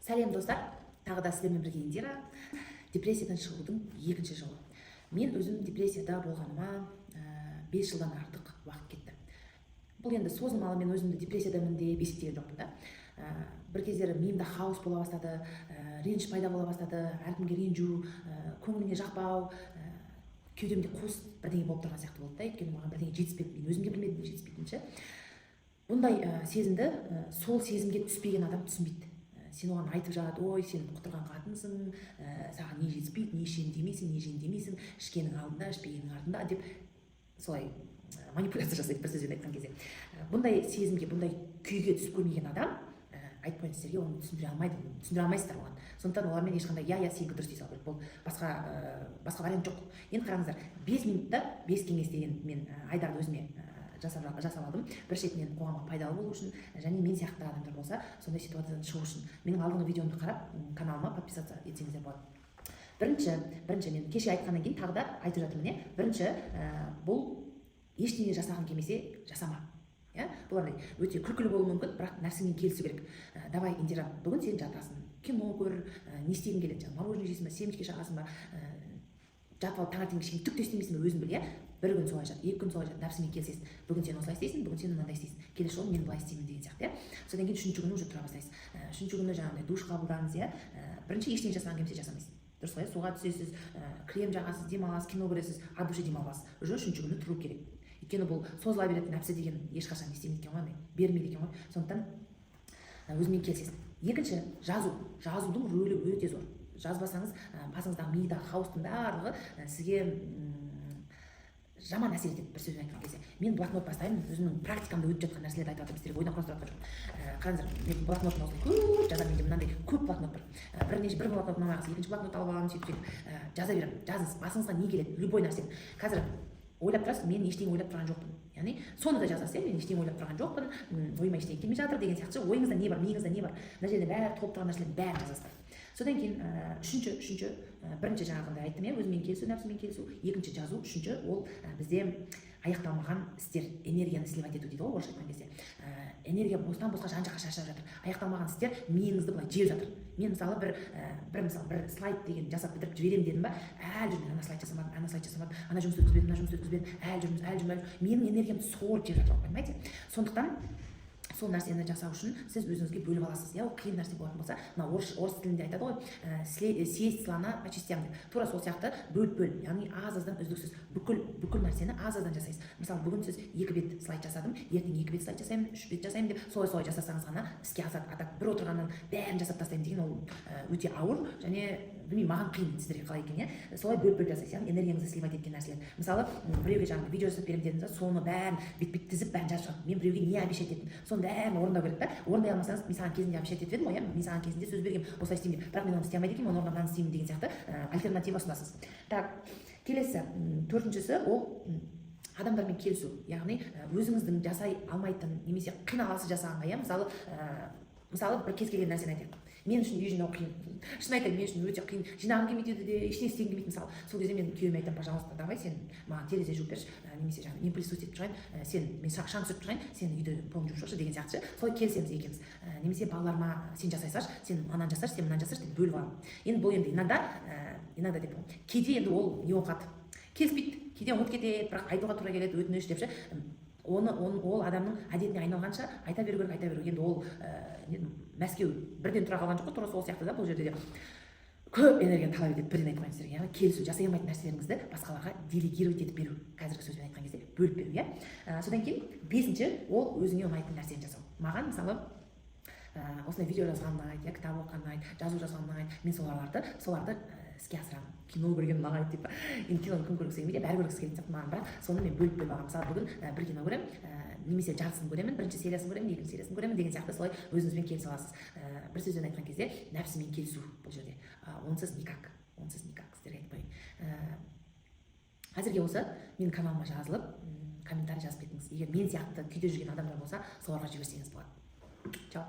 Сәлем достар, тағы да сіздермен бірге Индира. Депрессиядан шығудың екінші жолы. Мен өзім депрессияда болғаныма 5 жылдан артық уақыт кетті. Бұл енді созылмалы, мен өзімді депрессиядамын деп есептеген жоқпын да. Бір кездері миымда хаос бола бастады, реніш пайда бола бастады, әркімге ренжу, көңіліңе жақпау, кеудемде қос бірдеңе болып тұрған сияқты болды да. Өйткені маған бірдеңе жетіспеді, мен өзім де білмедім жетіспейтінше. Бұндай сезімді сол сезімге түспеген адам түсінбейді. Сен оған айтып жатады, ой, сен құтырған қатынсың, саған не жетіспейді, не ішемін демейсің, не жеймін демейсің, ішкенің алдында, ішпегенің артында деп солай манипуляция жасайды, бір сөзбен айтқан кезде. Бұндай сезімге, бұндай күйге түсіп көрмеген адам айтпайды сіздерге, оны түсіндіре алмайсыздар оған. Сондықтан олармен ешқандай я сенікі дұрыс дей салу керек. Бұл басқа вариант жоқ. Енді қараңыздар, 5 минутта 5 кеңес деген мен Айдарды өзіме жасап алдым. Бір шетінен қоғамға пайдалы болу үшін, және мен сияқты адамдар болса, сондай ситуациядан шығу үшін. Менің алдыңғы видеомды қарап, каналыма подписаться етсеңіздер болады. Бірінші мен кеше айтқаннан кейін тағы да айтып жатырмын. Бірінші, бұл ештеңе жасаған келмесе жасама. Бұл өте күлкілі болуы мүмкін, бірақ нәрсемен келісу керек. Давай, Индира, бүгін сен жатасың, кино көр, не істегің келеді, мороженое жейсің ба, семечке шағасың ба, жатып алып таңертең кішкене түк те істемейсің ба, өзің біл, бір күн солай жат, 2 күн солай жат, нәпсімен келісесің. Бүгін сен осылай істейсің, бүгін сен мынандай істейсің. Келесі жолы мен былай істеймін деген сияқты. Содан кейін 3-ші күні уже тұра бастайсыз. 3-ші күні жаңағыдай душ қабылдаңыз, бірінші ештеңе жасаған келмесе жасамайсыз. Дұрыс қой, суға түсесіз, крем жағасыз, демаласыз, кино көресіз, от души демаласыз. Уже 3-ші күні тұру керек. Өйткені бұл созыла беретін нәпсі деген ешқашан не істемейді екен ғой, бермейді екен ғой. Сондықтан өзімен келісесің. Екінші, жазудың рөлі өте зор. Жазбасаңыз, басыңыздағы мидағы хаостың барлығы сізге жаман әсер етеді, бір сөзбен айтқан кезде. Мен блокнот бастаймын, өзімнің практикамда өтіп жатқан нәрселерді айтып жатырмын, сіздерге ойнақ құрастырып жатқан жоқпын. Қараңыздар, мен блокнотын осылай көп жазамын, менде мынандай көп блокнот бар. Бір блокнот ұнамай қалса, екінші блокнот алып аламын, сөйтіп жаза беремін. Жазыңыз, басыңызға не келеді, любой нәрсе. Қазір ойлап тұрасыз, мен ештеңе ойлап тұрған жоқпын. Яғни соны да жазасыз, мен ештеңе ойлап тұрған жоқпын, ойыма ештеңе келмей жатыр деген сияқты. Ойыңызда не бар, миыңызда не бар, мына жерде бәрі толып тұрған нәрселердің бәрін жазасыздар. Содан кейін бірінші жаңағындай айттым, өзімен келісу, нәпсімен келісу, екінші жазу, үшінші ол бізде аяқталмаған істер, энергияны сливать ету дейді ғой, орысша айтқан кезде. Энергия бостан босқа жан-жаққа шашырап жатыр. Аяқталмаған істер миыңызды былай жеп жатыр. Мен мысалы бір слайд деген жасап бітіріп жіберемін дедім ба, әлі жүрмін, ана слайд жасамадым, ана жұмысты өткізбедім, әлі жүрмін. Менің энергиямды сорып жеп жатыр, понимаете? Сондықтан сол нәрсені жасау үшін сіз өзіңізге бөліп аласыз. Ол қиын нәрсе болатын болса, мына орыс тілінде айтады ғой, съесть слона по частям деп. Тура сол сияқты бөліп, яғни аз-аздан үздіксіз бүкіл нәрсені аз-аздан жасайсыз. Мысалы, бүгін сіз 2 бет слайд жасадым, ертең 2 бет слайд жасаймын, 3 бет жасаймын деп, солай жасасаңыз ғана іске асады. Бір отырғаннан бәрін жасап тастаймын деген ол өте ауыр, және білмеймін, маған қиын, сіздерге қалай екен, солай бөліп жасайсыз, яғни энергияңызды сливать еткен нәрселер. Мысалы, біреуге жаңағы видео жасап беремін дедіңіз, соны бәрін бет тізіп бәрін жазып шығамын. Мен біреуге не обещать еттім, соны бәрін орындау керек та. Орындай алмасаңыз, мен саған кезінде обещать етіп едім ғой, мен саған кезінде сөз бергенмін, осылай істеймін деп, бірақ мен оны істей алмайды екенмін, оны орындап істеймін деген сияқты альтернатива ұсынасыз. Так, келесі, 4-шісі ол адамдармен келісу, яғни өзіңіздің жасай алмайтын немесе қиналасыз жасағанға, мысалы бір кез келген нәрсені айтайық. Мен үшін үй жинау қиын. Шын айтайын, мен үшін өте қиын. Жинағым келмейді де, ештеңе істегім келмейді. Мысалы, сол кезде мен күйеуіме айтамын, пожалуйста, давай сен маған терезе жуып берші, немесе жаңағы мен пылесос етіп шығайын, мен шаң сүріп шығайын, сен үйді полын жуып шығаршы деген сияқты. Солай келісеміз екеуміз. Немесе балаларыма сен жасай салшы, сен ананы жасаршы, сен мынаны жасаршы деп бөліп аламын. Енді бұл енді иногда деп кейде енді ол не оқады. Келіспейді. Кейде ұмытып кетеді, бірақ айтуға тура келеді, өтініш депші. Ол адамның әдетіне айналғанша айта беру керек. Енді ол Мәскеу бірден тұра қалған жоқ, тура сол сияқты да, бұл жерде де көп энергияны талап етеді, бірден айтып қойын сіздерге. Яғни келісу, жасай алмайтын нәрселеріңізді басқаларға делегировать етіп беру, қазіргі сөзбен айтқан кезде бөліп беру. Содан кейін 5-ші ол өзіңе ұнайтын нәрсені жасау. Маған мысалы осындай видео жазған ұнайды, кітап оқыған ұнайды, жазу жазған ұнайды, мен соларды іске асырамын. Кино көрген ұнайды деп. Енді киноны кім көргісі келмейді, бәрі көргісі келетін сияқты маған, бірақ соны мен бөліп аламын. Мысалы, бүгін бір кино көремін, немесе жартысын көремін, бірінші сериясын көремін, екінші сериясын көремін деген сияқты солай өзіңізбен келісе аласыз. Бір сөзбен айтқан кезде нәпсімен келісу бұл жерде. Онсыз никак, сіздерге айтпайын. Әзірге осы менің каналыма жазылып, комментарий жазып кетіңіз. Егер мен сияқты күйде жүрген адамдар болса, соларға жіберсеңіз болады. Чао.